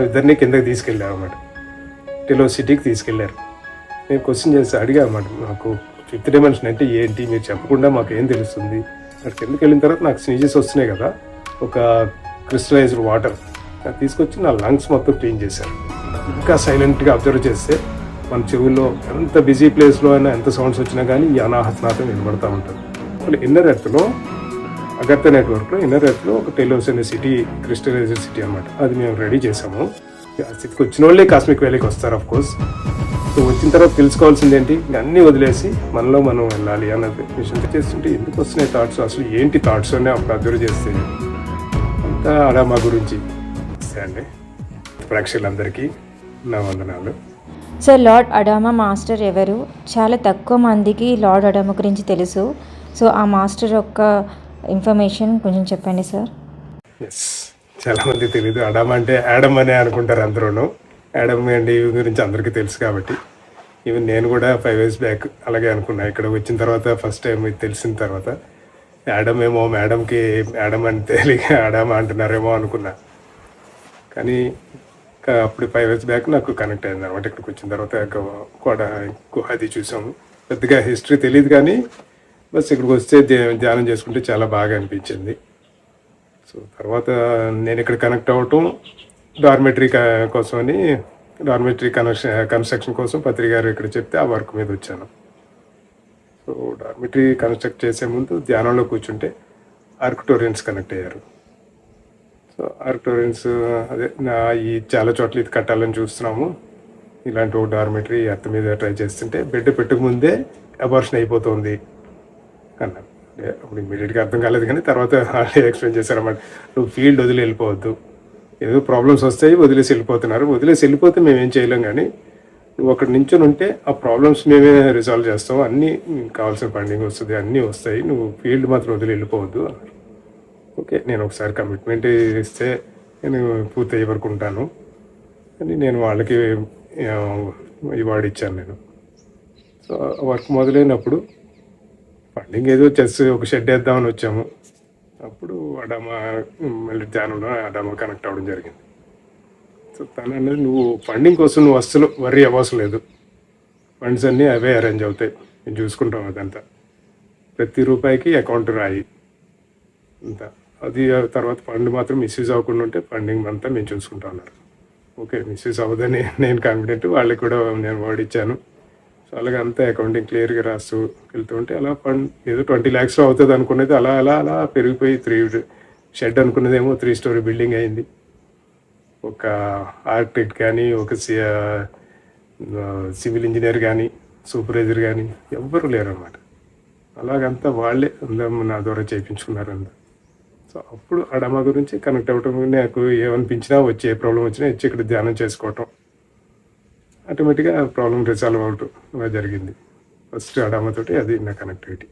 ఇద్దరిని కిందకి తీసుకెళ్ళారు అన్నమాట. టెలో సిటీకి తీసుకెళ్లారు. నేను క్వశ్చన్ చేసి అడిగా అన్నమాట, నాకు ఫిఫ్త్ డైమెన్షన్ అంటే ఏంటి, మీరు చెప్పకుండా మాకు ఏం తెలుస్తుంది. అక్కడ కిందకి వెళ్ళిన తర్వాత నాకు స్నీజెస్ వస్తున్నాయి కదా, ఒక క్రిస్టలైజ్డ్ వాటర్ తీసుకొచ్చి నా లంగ్స్ మొత్తం క్లీన్ చేశారు. ఇంకా సైలెంట్గా అబ్జర్వ్ చేస్తే మన చెవుల్లో ఎంత బిజీ ప్లేస్లో అయినా ఎంత సౌండ్స్ వచ్చినా కానీ ఈ అనాహతనాథం వినబడతా ఉంటుంది. మళ్ళీ ఇన్నర్ ఎర్త్లో, అగర్త నెట్వర్క్లో ఇన్నర్ ఎర్త్లో ఒక టెలోస్ అనే సిటీ, క్రిస్టలైజ్డ్ సిటీ అనమాట. అది మేము రెడీ చేసాము. ఆ స్థితికి వచ్చిన వాళ్ళే కాస్మిక్ వ్యాలీకి వస్తారు ఆఫ్ కోర్స్. సో వచ్చిన తర్వాత తెలుసుకోవాల్సింది ఏంటి, అన్నీ వదిలేసి మనలో మనం వెళ్ళాలి అన్నది విషయం చేస్తుంటే ఎందుకు వస్తున్నాయి థాట్స్, అసలు ఏంటి థాట్స్ అని అప్పుడు అబ్జర్వ్ చేస్తే అంతా అడామా గురించి అండి. ప్రేక్షకులందరికీ నా వందనాలు. సార్, లార్డ్ అడామా మాస్టర్ ఎవరు? చాలా తక్కువ మందికి లార్డ్ అడామా గురించి తెలుసు. సో ఆ మాస్టర్ యొక్క ఇన్ఫర్మేషన్ కొంచెం చెప్పండి సార్. ఎస్, చాలామంది తెలీదు. అడామా అంటే యాడమ్ అనే అనుకుంటారు అందరూను. యాడమ్ అండి గురించి అందరికీ తెలుసు కాబట్టి. ఈవెన్ నేను కూడా 5 years బ్యాక్ అలాగే అనుకున్నా. ఇక్కడ వచ్చిన తర్వాత ఫస్ట్ టైం ఇది తెలిసిన తర్వాత యాడమ్ ఏమో, మేడంకి యాడమ్ అంటే తెలియక అడామా అంటున్నారేమో అనుకున్నా. కానీ అప్పుడు 5 years బ్యాక్ నాకు కనెక్ట్ అయింది అనమాట. ఇక్కడికి వచ్చిన తర్వాత కూడా గుహ అది చూసాము. పెద్దగా హిస్టరీ తెలియదు కానీ బస్ ఇక్కడికి వస్తే ధ్యానం చేసుకుంటే చాలా బాగా అనిపించింది. సో తర్వాత నేను ఇక్కడ కనెక్ట్ అవ్వటం డార్మెటరీ కోసమని, డార్మెటరీ కన్స్ట్రక్షన్ కోసం పత్రి గారు ఇక్కడ చెప్తే ఆ వర్క్ మీద వచ్చాను. సో డార్మెటరీ కన్స్ట్రక్ట్ చేసే ముందు ధ్యానంలో కూర్చుంటే ఆర్కిటోరియన్స్ కనెక్ట్ అయ్యారు. సో ఆర్కిటోరియన్స్ అదే ఈ చాలా చోట్ల ఇది కట్టాలని చూస్తున్నాము, ఇలాంటి ఒక డార్మెటరీ ఎర్త్ మీద ట్రై చేస్తుంటే బెడ్ పెట్టకముందే అబార్షన్ అయిపోతుంది అన్నారు. అప్పుడు ఇమీడియట్గా అర్థం కాలేదు కానీ తర్వాత ఎక్స్ప్లెయిన్ చేశారన్నమాట. నువ్వు ఫీల్డ్ వదిలి వెళ్ళిపోవద్దు, ఏదో ప్రాబ్లమ్స్ వస్తాయి వదిలేసి వెళ్ళిపోతున్నారు, వదిలేసి వెళ్ళిపోతే మేమేం చేయలేం, కానీ నువ్వు అక్కడ నించొని ఉంటే ఆ ప్రాబ్లమ్స్ మేమే రిజాల్వ్ చేస్తాం, అన్నీ కావాల్సిన ఫండింగ్ వస్తుంది, అన్నీ వస్తాయి, నువ్వు ఫీల్డ్ మాత్రం వదిలి వెళ్ళిపోవద్దు అన్నారు. ఓకే, నేను ఒకసారి కమిట్మెంట్ ఇస్తే నేను పూర్తి అయ్యే వరకు ఉంటాను అని నేను వాళ్ళకి ఇవార్డు ఇచ్చాను నేను. సో వర్క్ మొదలైనప్పుడు ఫండింగ్ ఏదో చేసి ఒక షెడ్ వేద్దామని వచ్చాము. అప్పుడు అడామా మళ్ళీ ధ్యానంలో అడామా కనెక్ట్ అవ్వడం జరిగింది. సో తను అన్నది, నువ్వు ఫండింగ్ కోసం నువ్వు అస్సలు వర్రీ అవ్వసం లేదు, ఫండ్స్ అన్నీ అవే అరేంజ్ అవుతాయి, మేము చూసుకుంటాం అదంతా, ప్రతి రూపాయికి అకౌంట్ రాయి అంతా, అది తర్వాత ఫండ్ మాత్రం మిస్యూజ్ అవ్వకుండా ఉంటే ఫండింగ్ అంతా మేము చూసుకుంటా ఉన్నారు. ఓకే, మిస్యూజ్ అవ్వదని నేను కాన్ఫిడెంట్, వాళ్ళకి కూడా నేను వర్డ్ ఇచ్చాను. సో అలాగే అంతా అకౌంటింగ్ క్లియర్గా రాస్తూ వెళ్తుంటే అలా ఫండ్ ఏదో 20 lakhs అవుతుంది అనుకునేది అలా అలా అలా పెరిగిపోయి 3 షెడ్ అనుకున్నదేమో 3 story బిల్డింగ్ అయింది. ఒక ఆర్కిటెక్ట్ కానీ, ఒక సివిల్ ఇంజనీర్ కానీ, సూపర్వైజర్ కానీ ఎవ్వరూ లేరు అన్నమాట. అలాగంతా వాళ్ళే అందరం నా ద్వారా చేయించుకున్నారు అంతా. సో అప్పుడు అడామా గురించి కనెక్ట్ అవ్వటం, నాకు ఏమనిపించినా వచ్చి ఏ ప్రాబ్లం వచ్చినా వచ్చి ఇక్కడ ధ్యానం చేసుకోవటం, ఆటోమేటిక్గా ప్రాబ్లం రిజాల్వ్ అవటం అలా జరిగింది. ఫస్ట్ అడామాతోటి అది నా కనెక్టివిటీ.